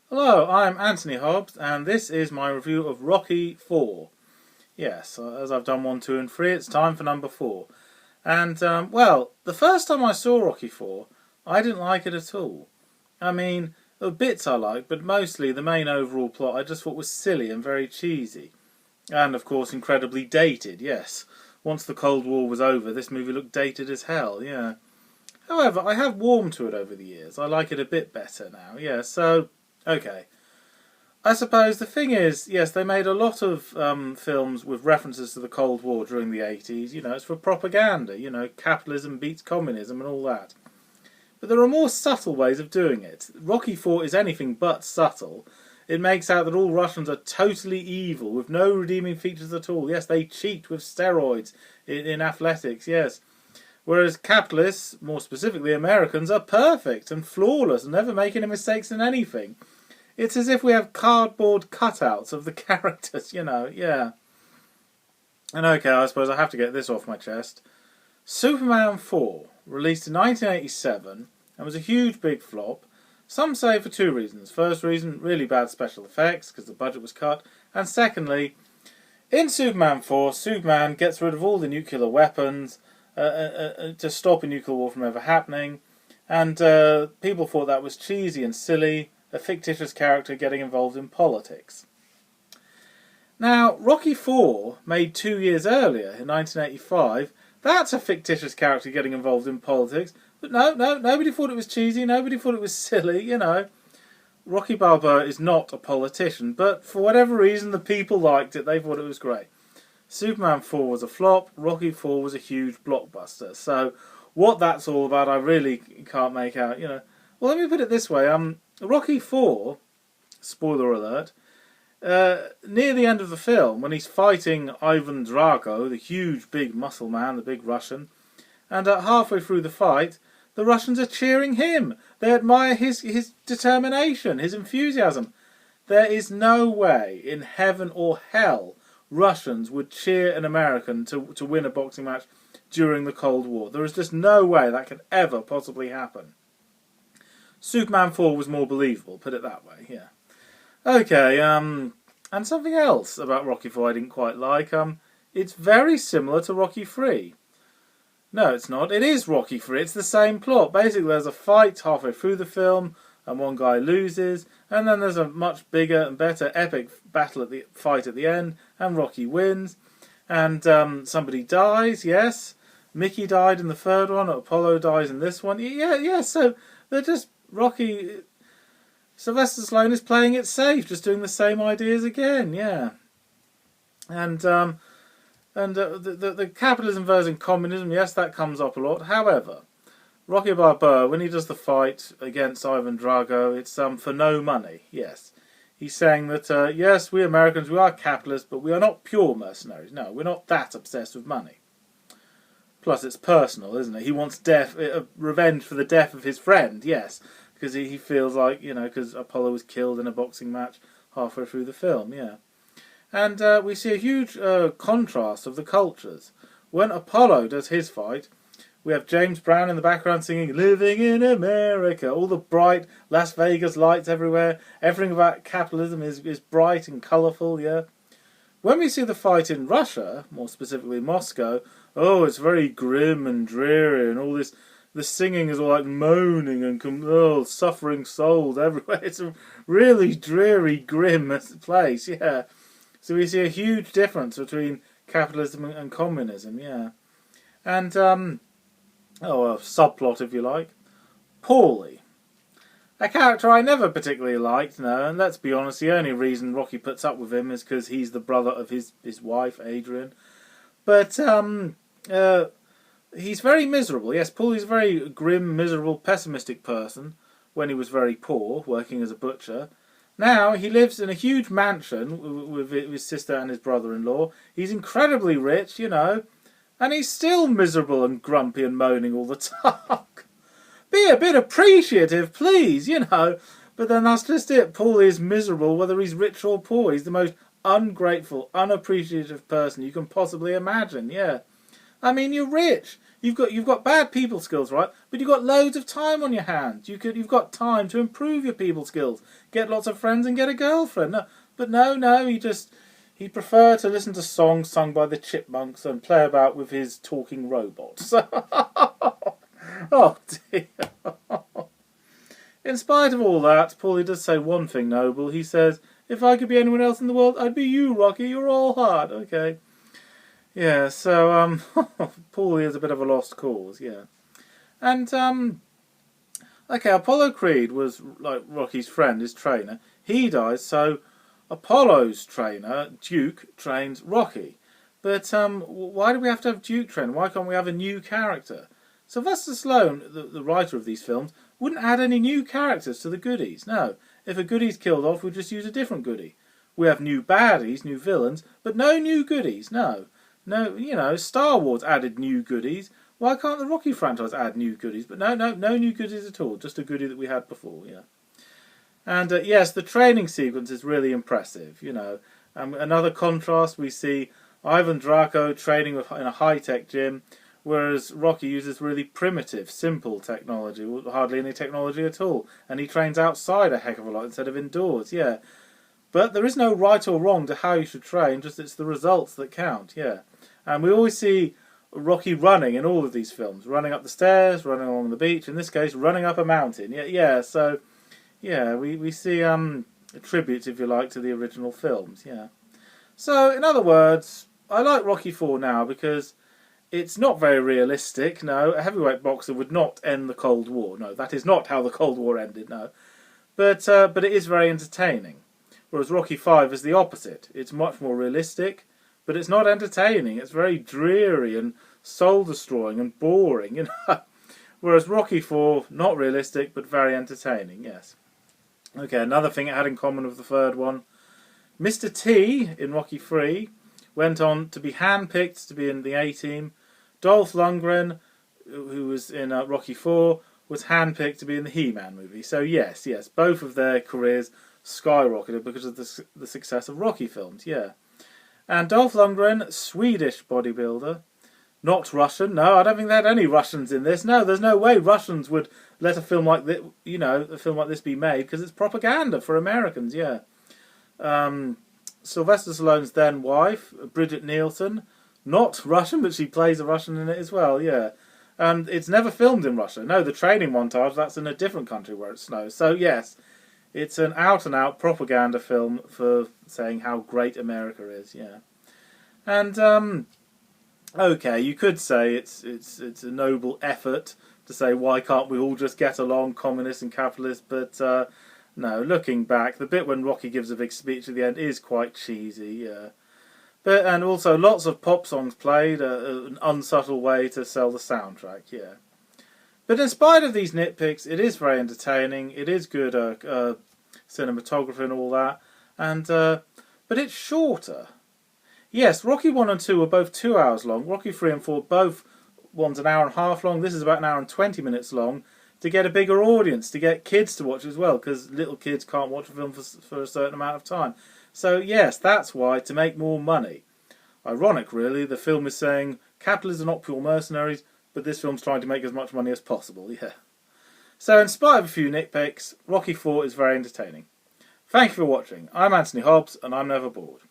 Hello, I'm Anthony Hobbs, and this is my review of Rocky 4. Yes, as I've done 1, 2 and 3, it's time for number 4. And, well, the first time I saw Rocky 4, I didn't like it at all. I mean, the bits I liked, but mostly the main overall plot I just thought was silly and very cheesy. And, of course, incredibly dated, yes. Once the Cold War was over, this movie looked dated as hell, yeah. However, I have warmed to it over the years. I like it a bit better now, yeah, so, okay. I suppose the thing is, yes, they made a lot of films with references to the Cold War during the 80s. You know, it's for propaganda. You know, capitalism beats communism and all that. But there are more subtle ways of doing it. Rocky 4 is anything but subtle. It makes out that all Russians are totally evil, with no redeeming features at all. Yes, they cheat with steroids in athletics, yes. Whereas capitalists, more specifically Americans, are perfect and flawless and never make any mistakes in anything. It's as if we have cardboard cutouts of the characters, you know, yeah. And okay, I suppose I have to get this off my chest. Superman 4, released in 1987, and was a huge big flop. Some say for two reasons. First reason, really bad special effects, because the budget was cut. And secondly, in Superman 4, Superman gets rid of all the nuclear weapons to stop a nuclear war from ever happening. And people thought that was cheesy and silly. A fictitious character getting involved in politics. Now, Rocky 4, made 2 years earlier, in 1985, that's a fictitious character getting involved in politics. But no, nobody thought it was cheesy, nobody thought it was silly, you know. Rocky Balboa is not a politician, but for whatever reason, the people liked it, they thought it was great. Superman 4 was a flop, Rocky 4 was a huge blockbuster. So, what that's all about, I really can't make out, you know. Well, let me put it this way, Rocky 4, spoiler alert, near the end of the film, when he's fighting Ivan Drago, the huge big muscle man, the big Russian, and halfway through the fight, the Russians are cheering him. They admire his determination, his enthusiasm. There is no way in heaven or hell Russians would cheer an American to win a boxing match during the Cold War. There is just no way that could ever possibly happen. Superman 4 was more believable, put it that way, yeah. Okay, and something else about Rocky 4 I didn't quite like. It's very similar to Rocky 3. No, it's not. It is Rocky 3. It's the same plot. Basically, there's a fight halfway through the film, and one guy loses, and then there's a much bigger and better epic battle at the fight at the end, and Rocky wins, and somebody dies, yes. Mickey died in the third one, Apollo dies in this one. Yeah, so they're just Rocky, Sylvester Stallone is playing it safe, just doing the same ideas again, yeah. And the capitalism versus communism, yes, that comes up a lot. However, Rocky Balboa, when he does the fight against Ivan Drago, it's for no money, yes. He's saying that, yes, we Americans, we are capitalists, but we are not pure mercenaries. No, we're not that obsessed with money. Plus, it's personal, isn't it? He wants revenge for the death of his friend, yes. Because he feels like, you know, because Apollo was killed in a boxing match halfway through the film, yeah. And we see a huge contrast of the cultures. When Apollo does his fight, we have James Brown in the background singing "Living in America." All the bright Las Vegas lights everywhere. Everything about capitalism is bright and colourful, yeah. When we see the fight in Russia, more specifically Moscow, oh, it's very grim and dreary, and all this. The singing is all like moaning and suffering souls everywhere. It's a really dreary, grim place, yeah. So we see a huge difference between capitalism and communism, yeah. And a subplot, if you like. Paulie. A character I never particularly liked, no, and let's be honest, the only reason Rocky puts up with him is because he's the brother of his wife, Adrian. But, he's very miserable. Yes, Paulie's a very grim, miserable, pessimistic person when he was very poor, working as a butcher. Now, he lives in a huge mansion with his sister and his brother-in-law. He's incredibly rich, you know, and he's still miserable and grumpy and moaning all the time. Be a bit appreciative, please, you know. But then that's just it. Paulie is miserable whether he's rich or poor. He's the most ungrateful, unappreciative person you can possibly imagine, yeah. I mean, you're rich. You've got bad people skills, right? But you've got loads of time on your hands. You've got time to improve your people skills, get lots of friends, and get a girlfriend. No, but no, he preferred to listen to songs sung by the Chipmunks and play about with his talking robots. Oh dear. In spite of all that, Paulie does say one thing noble. He says, "If I could be anyone else in the world, I'd be you, Rocky. You're all heart." Okay. Yeah, so, Paulie is a bit of a lost cause, yeah. And, okay, Apollo Creed was, like, Rocky's friend, his trainer. He dies, so Apollo's trainer, Duke, trains Rocky. But, why do we have to have Duke train? Why can't we have a new character? Sylvester Stallone, the writer of these films, wouldn't add any new characters to the goodies. No, if a goodie's killed off, we'd just use a different goodie. We have new baddies, new villains, but no new goodies, no. No, Star Wars added new goodies. Why can't the Rocky franchise add new goodies? But no new goodies at all. Just a goodie that we had before, yeah. And yes, the training sequence is really impressive, another contrast, we see Ivan Draco training in a high-tech gym, whereas Rocky uses really primitive, simple technology, hardly any technology at all. And he trains outside a heck of a lot instead of indoors, yeah. But there is no right or wrong to how you should train, just it's the results that count, yeah. And we always see Rocky running in all of these films, running up the stairs, running along the beach, in this case, running up a mountain. So, we see tributes, if you like, to the original films, yeah. So, in other words, I like Rocky IV now because it's not very realistic, no. A heavyweight boxer would not end the Cold War, no. That is not how the Cold War ended, no. But it is very entertaining. Whereas Rocky V is the opposite. It's much more realistic, but it's not entertaining. It's very dreary and soul-destroying and boring, Whereas Rocky IV, not realistic, but very entertaining, yes. Okay, another thing it had in common with the third one. Mr. T, in Rocky III, went on to be handpicked to be in the A-Team. Dolph Lundgren, who was in Rocky IV, was handpicked to be in the He-Man movie. So yes, both of their careers skyrocketed because of the success of Rocky films, yeah. And Dolph Lundgren, Swedish bodybuilder, not Russian. No, I don't think they had any Russians in this. No, there's no way Russians would let a film like this, a film like this be made because it's propaganda for Americans, yeah. Sylvester Stallone's then wife, Bridget Nielsen, not Russian, but she plays a Russian in it as well, yeah. And it's never filmed in Russia. No, the training montage, that's in a different country where it snows. So yes, it's an out-and-out propaganda film for saying how great America is, yeah. And, okay, you could say it's a noble effort to say, why can't we all just get along, communists and capitalists, but, no, looking back, the bit when Rocky gives a big speech at the end is quite cheesy, yeah. And also lots of pop songs played, an unsubtle way to sell the soundtrack, yeah. But in spite of these nitpicks, it is very entertaining, it is good cinematography and all that, and but it's shorter. Yes, Rocky 1 and 2 were both 2 hours long. Rocky 3 and 4, both, one's an hour and a half long, this is about an hour and 20 minutes long, to get a bigger audience, to get kids to watch as well, because little kids can't watch a film for a certain amount of time. So yes, that's why, to make more money. Ironic, really, the film is saying, capitalists are not pure mercenaries, but this film's trying to make as much money as possible, yeah. So in spite of a few nitpicks, Rocky IV is very entertaining. Thank you for watching. I'm Anthony Hobbs, and I'm never bored.